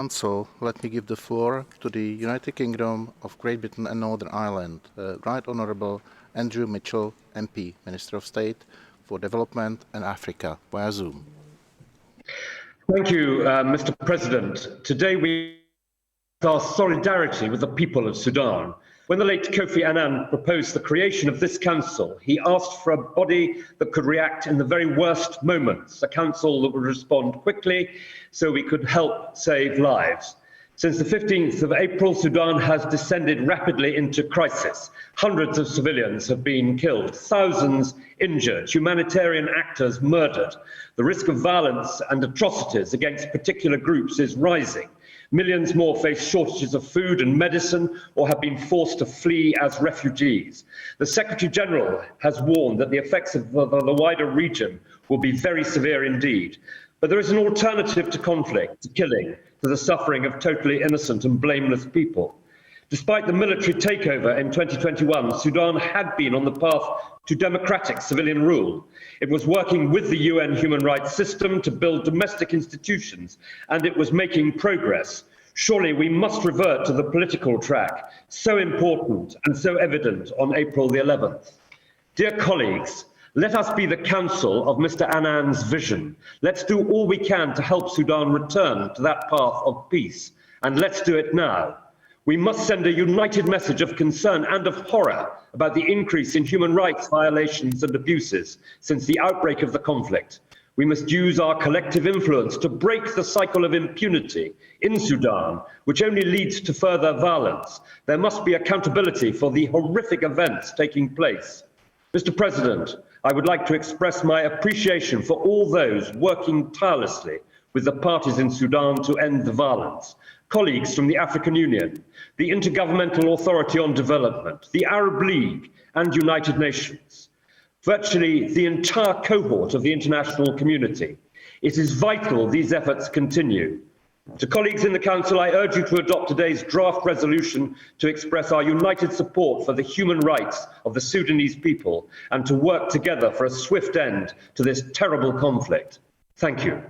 Council, let me give the floor to the United Kingdom of Great Britain and Northern Ireland, Right Honourable Andrew Mitchell, MP, Minister of State for Development and Africa, via Zoom. Thank you, Mr. President. Today we our solidarity with the people of Sudan. When the late Kofi Annan proposed the creation of this council, he asked for a body that could react in the very worst moments, a council that would respond quickly so we could help save lives. Since the 15th of April, Sudan has descended rapidly into crisis. Hundreds of civilians have been killed, thousands injured, humanitarian actors murdered. The risk of violence and atrocities against particular groups is rising. Millions more face shortages of food and medicine or have been forced to flee as refugees. The Secretary-General has warned that the effects of the wider region will be very severe indeed. But there is an alternative to conflict, to killing, to the suffering of totally innocent and blameless people. Despite the military takeover in 2021, Sudan had been on the path to democratic civilian rule. It was working with the UN human rights system to build domestic institutions, and it was making progress. Surely we must revert to the political track, so important and so evident on April the 11th. Dear colleagues, let us be the counsel of Mr. Annan's vision. Let's do all we can to help Sudan return to that path of peace, and let's do it now. We must send a united message of concern and of horror about the increase in human rights violations and abuses since the outbreak of the conflict. We must use our collective influence to break the cycle of impunity in Sudan, which only leads to further violence. There must be accountability for the horrific events taking place. Mr. President, I would like to express my appreciation for all those working tirelessly with the parties in Sudan to end the violence. Colleagues from the African Union, the Intergovernmental Authority on Development, the Arab League and United Nations, virtually the entire cohort of the international community. It is vital these efforts continue. To colleagues in the Council, I urge you to adopt today's draft resolution to express our united support for the human rights of the Sudanese people and to work together for a swift end to this terrible conflict. Thank you.